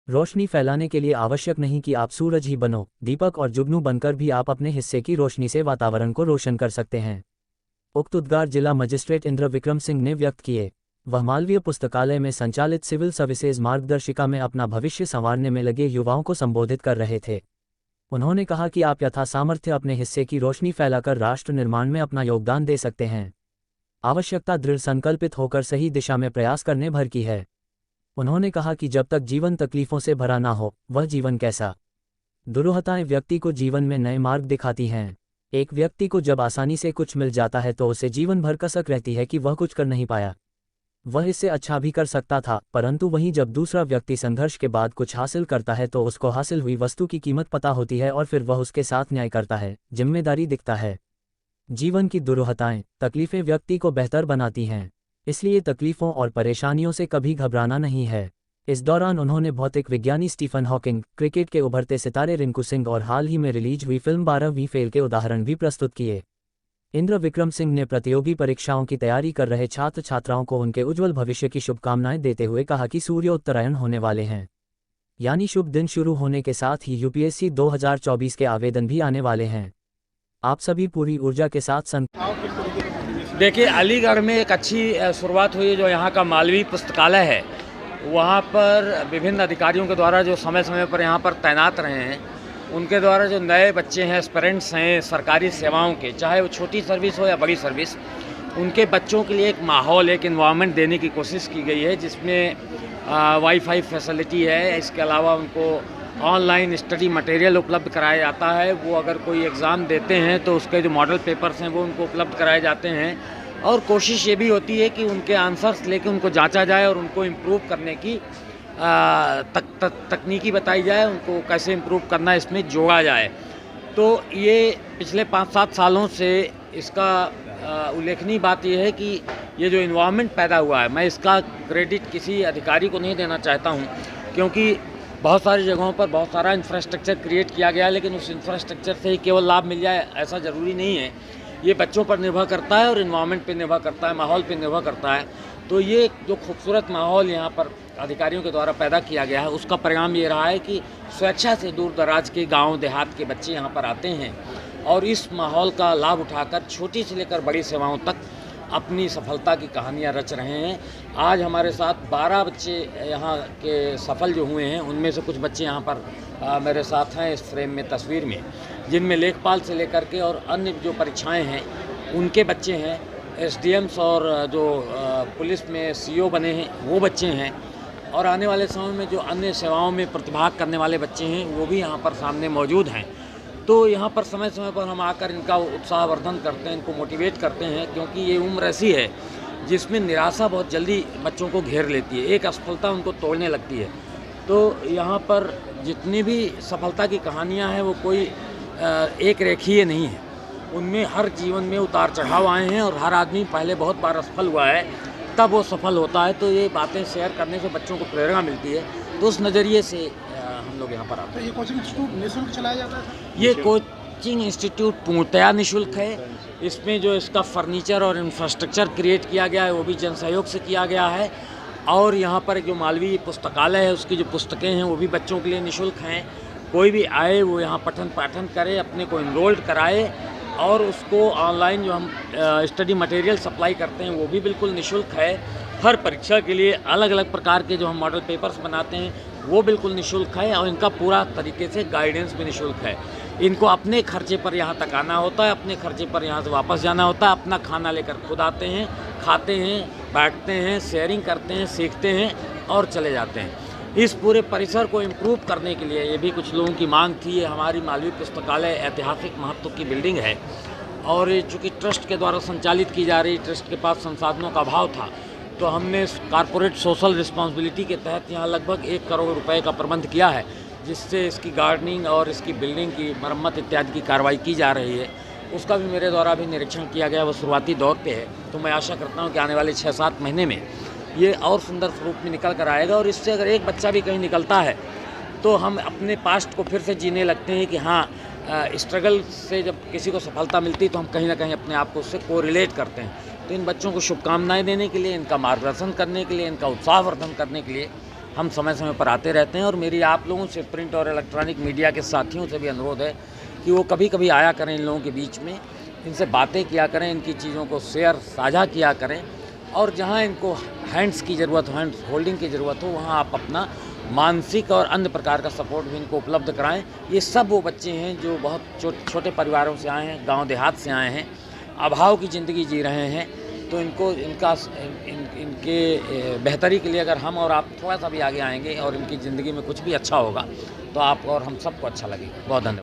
रोशनी फैलाने के लिए आवश्यक नहीं कि आप सूरज ही बनो, दीपक और जुगनू बनकर भी आप अपने हिस्से की रोशनी से वातावरण को रोशन कर सकते हैं। उक्त उद्गार जिला मजिस्ट्रेट इंद्र विक्रम सिंह ने व्यक्त किए। वह मालवीय पुस्तकालय में संचालित सिविल सर्विसेज मार्गदर्शिका में अपना भविष्य संवारने में लगे युवाओं को संबोधित कर रहे थे। उन्होंने कहा कि आप यथा सामर्थ्य अपने हिस्से की रोशनी फैलाकर राष्ट्र निर्माण में अपना योगदान दे सकते हैं। आवश्यकता दृढ़ संकल्पित होकर सही दिशा में प्रयास करने भर की है। उन्होंने कहा कि जब तक जीवन तकलीफों से भरा ना हो, वह जीवन कैसा। दुरूहताएं व्यक्ति को जीवन में नए मार्ग दिखाती हैं। एक व्यक्ति को जब आसानी से कुछ मिल जाता है तो उसे जीवन भर कसक रहती है कि वह कुछ कर नहीं पाया, वह इससे अच्छा भी कर सकता था। परंतु वहीं जब दूसरा व्यक्ति संघर्ष के बाद कुछ हासिल करता है तो उसको हासिल हुई वस्तु की कीमत पता होती है और फिर वह उसके साथ न्याय करता है, जिम्मेदारी दिखता है। जीवन की दुरूहताएं, तकलीफें व्यक्ति को बेहतर बनाती हैं, इसलिए तकलीफों और परेशानियों से कभी घबराना नहीं है। इस दौरान उन्होंने भौतिक विज्ञानी स्टीफन हॉकिंग, क्रिकेट के उभरते सितारे रिंकू सिंह और हाल ही में रिलीज हुई फिल्म 12वीं फेल के उदाहरण भी प्रस्तुत किए। इंद्र विक्रम सिंह ने प्रतियोगी परीक्षाओं की तैयारी कर रहे छात्र छात्राओं को उनके उज्जवल भविष्य की शुभकामनाएं देते हुए कहा कि सूर्योत्तरायण होने वाले हैं, यानी शुभ दिन शुरू होने के साथ ही यूपीएससी 2024 के आवेदन भी आने वाले हैं। आप सभी पूरी ऊर्जा के साथ देखिए, अलीगढ़ में एक अच्छी शुरुआत हुई है। जो यहाँ का मालवीय पुस्तकालय है, वहाँ पर विभिन्न अधिकारियों के द्वारा जो समय समय पर यहाँ पर तैनात रहे हैं, उनके द्वारा जो नए बच्चे हैं, एस्पिरेंट्स हैं सरकारी सेवाओं के, चाहे वो छोटी सर्विस हो या बड़ी सर्विस, उनके बच्चों के लिए एक माहौल, एक इन्वायरमेंट देने की कोशिश की गई है, जिसमें वाईफाई फैसिलिटी है। इसके अलावा उनको ऑनलाइन स्टडी मटेरियल उपलब्ध कराया जाता है। वो अगर कोई एग्ज़ाम देते हैं तो उसके जो मॉडल पेपर्स हैं वो उनको उपलब्ध कराए जाते हैं, और कोशिश ये भी होती है कि उनके आंसर्स लेके उनको जांचा जाए और उनको इम्प्रूव करने की तकनीकी बताई जाए, उनको कैसे इम्प्रूव करना है इसमें जोड़ा जाए। तो ये पिछले 5-7 सालों से इसका उल्लेखनीय बात यह है कि ये जो इन्वायरमेंट पैदा हुआ है, मैं इसका क्रेडिट किसी अधिकारी को नहीं देना चाहता हूँ, क्योंकि बहुत सारी जगहों पर बहुत सारा इंफ्रास्ट्रक्चर क्रिएट किया गया है, लेकिन उस इंफ्रास्ट्रक्चर से ही केवल लाभ मिल जाए ऐसा ज़रूरी नहीं है। ये बच्चों पर निर्भर करता है और इन्वायरमेंट पे निर्भर करता है, माहौल पे निर्भर करता है। तो ये जो खूबसूरत माहौल यहाँ पर अधिकारियों के द्वारा पैदा किया गया है, उसका परिणाम ये रहा है कि स्वेच्छा से दूर दराज के गाँव देहात के बच्चे यहाँ पर आते हैं और इस माहौल का लाभ उठाकर छोटी से लेकर बड़ी सेवाओं तक अपनी सफलता की कहानियाँ रच रहे हैं। आज हमारे साथ 12 बच्चे यहाँ के सफल जो हुए हैं, उनमें से कुछ बच्चे यहाँ पर मेरे साथ हैं इस फ्रेम में, तस्वीर में, जिनमें लेखपाल से लेकर के और अन्य जो परीक्षाएं हैं उनके बच्चे हैं। एसडीएम्स और जो पुलिस में सीओ बने हैं वो बच्चे हैं, और आने वाले समय में जो अन्य सेवाओं में प्रतिभाग करने वाले बच्चे हैं वो भी यहाँ पर सामने मौजूद हैं। तो यहाँ पर समय समय पर हम आकर इनका उत्साहवर्धन करते हैं, इनको मोटिवेट करते हैं, क्योंकि ये उम्र ऐसी है जिसमें निराशा बहुत जल्दी बच्चों को घेर लेती है, एक असफलता उनको तोड़ने लगती है। तो यहाँ पर जितनी भी सफलता की कहानियाँ हैं वो कोई एक रेखीय नहीं है, उनमें हर जीवन में उतार चढ़ाव आए हैं और हर आदमी पहले बहुत बार असफल हुआ है तब वो सफल होता है। तो ये बातें शेयर करने से बच्चों को प्रेरणा मिलती है, तो उस नज़रिए से हम लोग यहाँ पर आते हैं। तो ये कोचिंग इंस्टीट्यूट निःशुल्क चलाया जाता है? ये कोचिंग इंस्टीट्यूट पूर्णतया निःशुल्क है। इसमें जो इसका फर्नीचर और इंफ्रास्ट्रक्चर क्रिएट किया गया है वो भी जन सहयोग से किया गया है, और यहाँ पर जो मालवीय पुस्तकालय है उसकी जो पुस्तकें हैं वो भी बच्चों के लिए निःशुल्क हैं। कोई भी आए वो यहाँ पठन पाठन करे, अपने को इनरोल्ड कराए, और उसको ऑनलाइन जो हम स्टडी मटेरियल सप्लाई करते हैं वो भी बिल्कुल निःशुल्क है। हर परीक्षा के लिए अलग अलग प्रकार के जो हम मॉडल पेपर्स बनाते हैं वो बिल्कुल निःशुल्क है, और इनका पूरा तरीके से गाइडेंस भी निःशुल्क है। इनको अपने खर्चे पर यहाँ तक आना होता है, अपने खर्चे पर यहाँ से वापस जाना होता है, अपना खाना लेकर खुद आते हैं, खाते हैं, बैठते हैं, शेयरिंग करते हैं, सीखते हैं और चले जाते हैं। इस पूरे परिसर को इम्प्रूव करने के लिए ये भी कुछ लोगों की मांग थी। ये हमारी मालवीय पुस्तकालय ऐतिहासिक महत्व की बिल्डिंग है, और ये चूँकि ट्रस्ट के द्वारा संचालित की जा रही, ट्रस्ट के पास संसाधनों का अभाव था, तो हमने कॉरपोरेट सोशल रिस्पॉन्सिबिलिटी के तहत यहाँ लगभग 1 करोड़ रुपए का प्रबंध किया है, जिससे इसकी गार्डनिंग और इसकी बिल्डिंग की मरम्मत इत्यादि की कार्रवाई की जा रही है। उसका भी मेरे द्वारा भी निरीक्षण किया गया, वो शुरुआती दौर पे है। तो मैं आशा करता हूँ कि आने वाले 6-7 महीने में ये और सुंदर स्वरूप में निकल कर आएगा, और इससे अगर एक बच्चा भी कहीं निकलता है तो हम अपने पास्ट को फिर से जीने लगते हैं कि हाँ, स्ट्रगल से जब किसी को सफलता मिलती तो हम कहीं ना कहीं अपने आप को उससे कोरिलेट करते हैं। तो इन बच्चों को शुभकामनाएं देने के लिए, इनका मार्गदर्शन करने के लिए, इनका उत्साहवर्धन करने के लिए हम समय समय पर आते रहते हैं। और मेरी आप लोगों से, प्रिंट और इलेक्ट्रॉनिक मीडिया के साथियों से भी अनुरोध है कि वो कभी कभी आया करें इन लोगों के बीच में, इनसे बातें किया करें, इनकी चीज़ों को शेयर साझा किया करें, और जहाँ इनको हैंड्स की ज़रूरत हो, हैंड्स होल्डिंग की ज़रूरत हो, वहाँ आप अपना मानसिक और अन्य प्रकार का सपोर्ट भी इनको उपलब्ध कराएं। ये सब वो बच्चे हैं जो बहुत छोटे परिवारों से आए हैं, गांव देहात से आए हैं, अभाव की ज़िंदगी जी रहे हैं। तो इनको इनके बेहतरी के लिए अगर हम और आप थोड़ा सा भी आगे आएंगे और इनकी ज़िंदगी में कुछ भी अच्छा होगा तो आप और हम सबको अच्छा लगेगा। बहुत धन्यवाद।